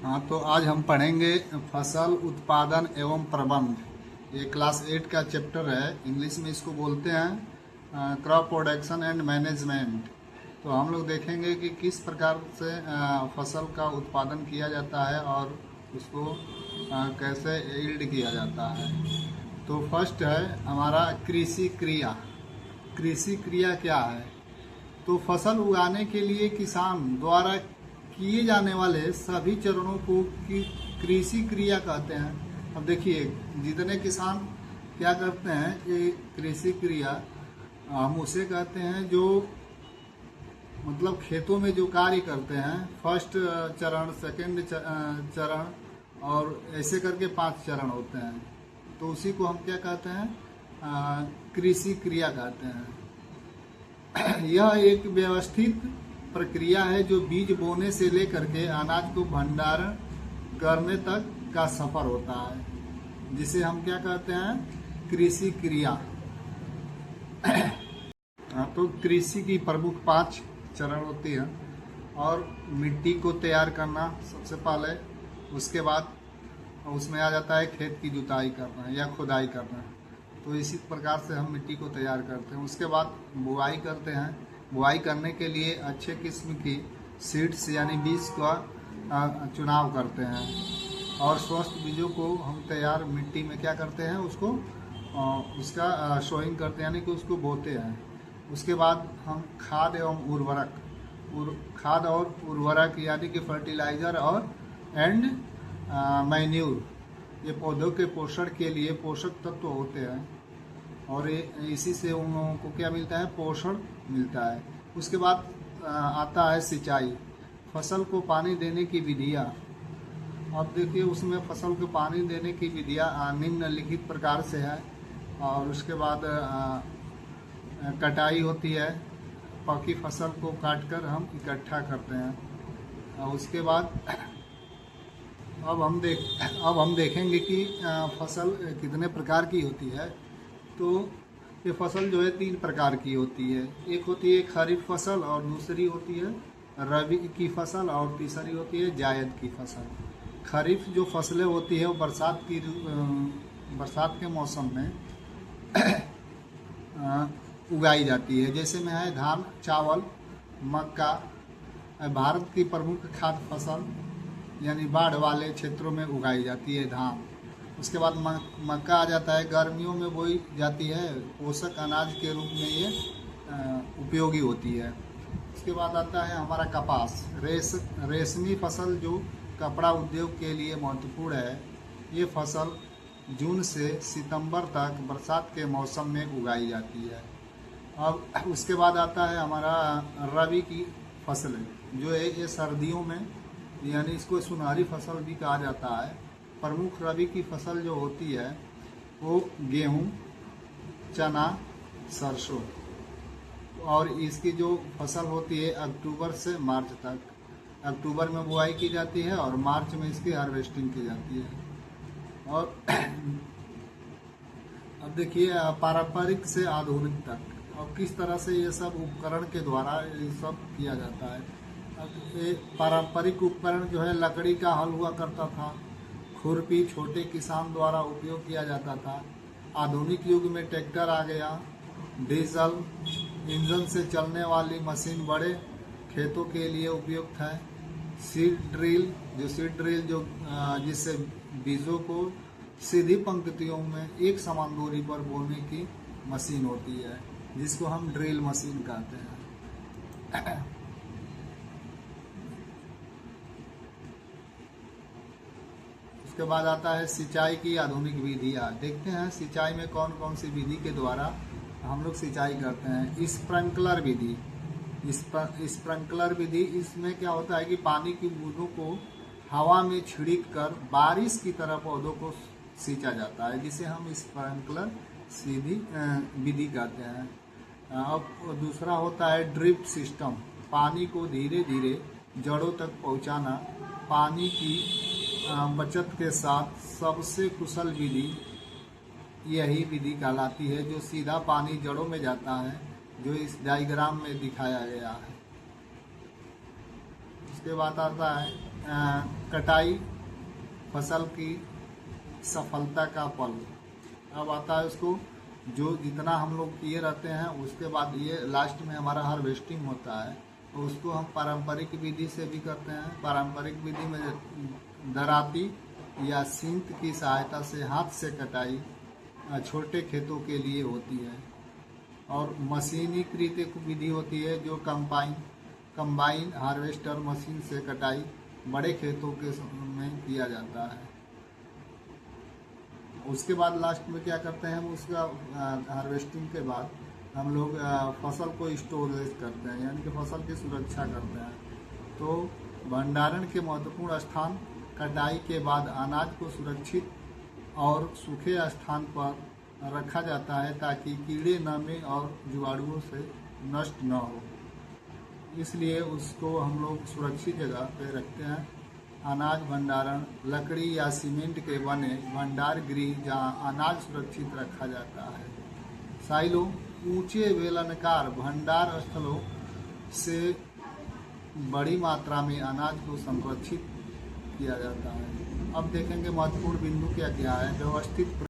हाँ, तो आज हम पढ़ेंगे फसल उत्पादन एवं प्रबंध। ये क्लास 8 का चैप्टर है। इंग्लिश में इसको बोलते हैं क्रॉप प्रोडक्शन एंड मैनेजमेंट। तो हम लोग देखेंगे कि किस प्रकार से फसल का उत्पादन किया जाता है और उसको कैसे यील्ड किया जाता है। तो फर्स्ट है हमारा कृषि क्रिया। कृषि क्रिया क्या है? तो फसल उगाने के लिए किसान द्वारा किए जाने वाले सभी चरणों को कृषि क्रिया कहते हैं। अब देखिए, जितने किसान क्या करते हैं कि कृषि क्रिया हम उसे कहते हैं जो मतलब खेतों में जो कार्य करते हैं। फर्स्ट चरण, सेकंड चरण और ऐसे करके 5 चरण होते हैं। तो उसी को हम क्या कहते हैं? कृषि क्रिया कहते हैं। यह एक व्यवस्थित प्रक्रिया है जो बीज बोने से लेकर के अनाज को भंडारण करने तक का सफर होता है, जिसे हम क्या कहते हैं? कृषि क्रिया। तो कृषि की प्रमुख 5 चरण होती है। और मिट्टी को तैयार करना सबसे पहले, उसके बाद उसमें आ जाता है खेत की जुताई करना या खुदाई करना। तो इसी प्रकार से हम मिट्टी को तैयार करते हैं। उसके बाद बुआई करते हैं। बुआई करने के लिए अच्छे किस्म की सीड्स यानी बीज का चुनाव करते हैं और स्वस्थ बीजों को हम तैयार मिट्टी में क्या करते हैं? उसको उसका सोइंग करते हैं, यानी कि उसको बोते हैं। उसके बाद हम खाद एवं खाद और उर्वरक यानी कि फर्टिलाइज़र और एंड मैन्यूर, ये पौधों के पोषण के लिए पोषक तत्व होते हैं और इसी से उन लोगों को क्या मिलता है? पोषण मिलता है। उसके बाद आता है सिंचाई। फसल को पानी देने की विधियाँ। अब देखिए, उसमें फसल को पानी देने की विधियाँ निम्नलिखित प्रकार से है। और उसके बाद कटाई होती है। पकी फसल को काटकर हम इकट्ठा करते हैं। और उसके बाद अब हम देखेंगे कि फसल कितने प्रकार की होती है। तो ये फसल जो है 3 प्रकार की होती है। एक होती है खरीफ फसल और दूसरी होती है रबी की फसल और तीसरी होती है जायद की फसल। खरीफ जो फसलें होती है वो बरसात के मौसम में उगाई जाती है। जैसे में है धान, चावल, मक्का। भारत की प्रमुख खाद्य फसल यानी बाढ़ वाले क्षेत्रों में उगाई जाती है धान। उसके बाद मक्का आ जाता है, गर्मियों में बोई जाती है, पोषक अनाज के रूप में ये उपयोगी होती है। उसके बाद आता है हमारा कपास, रेशमी फसल जो कपड़ा उद्योग के लिए महत्वपूर्ण है। ये फसल जून से सितंबर तक बरसात के मौसम में उगाई जाती है। अब उसके बाद आता है हमारा रबी की फसलें, जो है ये सर्दियों में, यानी इसको सुनहरी फसल भी कहा जाता है। प्रमुख रबी की फसल जो होती है वो गेहूँ, चना, सरसों। और इसकी जो फसल होती है अक्टूबर से मार्च तक। अक्टूबर में बुआई की जाती है और मार्च में इसकी हार्वेस्टिंग की जाती है। और अब देखिए, पारंपरिक से आधुनिक तक और किस तरह से ये सब उपकरण के द्वारा ये सब किया जाता है। अब ये पारंपरिक उपकरण जो है लकड़ी का हल हुआ करता था, खुरपी छोटे किसान द्वारा उपयोग किया जाता था। आधुनिक युग में ट्रैक्टर आ गया, डीजल इंजन से चलने वाली मशीन बड़े खेतों के लिए उपयुक्त है। सीड ड्रिल जो जिससे बीजों को सीधी पंक्तियों में एक समान दूरी पर बोने की मशीन होती है, जिसको हम ड्रिल मशीन कहते हैं। उसके बाद आता है सिंचाई की आधुनिक विधियाँ। देखते हैं सिंचाई में कौन कौन सी विधि के द्वारा हम लोग सिंचाई करते हैं। स्प्रिंकलर विधि। स्प्रिंकलर विधि, इसमें क्या होता है कि पानी की बूंदों को हवा में छिड़क कर बारिश की तरह पौधों को सींचा जाता है, जिसे हम स्प्रिंकलर सीधी विधि कहते हैं। अब दूसरा होता है ड्रिप सिस्टम। पानी को धीरे धीरे जड़ों तक पहुंचाना पानी की बचत के साथ सबसे कुशल विधि यही विधि कहलाती है, जो सीधा पानी जड़ों में जाता है, जो इस डायग्राम में दिखाया गया है। उसके बाद आता है कटाई फसल की सफलता का पल। अब आता है उसको जो जितना हम लोग किए रहते हैं उसके बाद ये लास्ट में हमारा हार्वेस्टिंग होता है, तो उसको हम पारंपरिक विधि से भी करते हैं। पारंपरिक विधि में दराती या सींत की सहायता से हाथ से कटाई छोटे खेतों के लिए होती है, और मशीनीकृत एक विधि होती है जो कंबाइन हार्वेस्टर मशीन से कटाई बड़े खेतों के में किया जाता है। उसके बाद लास्ट में क्या करते हैं हम, उसका हार्वेस्टिंग के बाद हम लोग फसल को स्टोरेज करते हैं, यानी कि फसल की सुरक्षा करते हैं। तो भंडारण के महत्वपूर्ण स्थान, कटाई के बाद अनाज को सुरक्षित और सूखे स्थान पर रखा जाता है ताकि कीड़े, नमी और जीवाणुओं से नष्ट न हो, इसलिए उसको हम लोग सुरक्षित जगह पे रखते हैं। अनाज भंडारण, लकड़ी या सीमेंट के बने भंडार गृह जहाँ अनाज सुरक्षित रखा जाता है। साइलो, ऊंचे बेलनाकार भंडार स्थलों से बड़ी मात्रा में अनाज को संरक्षित किया जाता है। अब देखेंगे महत्वपूर्ण बिंदु क्या क्या है। व्यवस्थित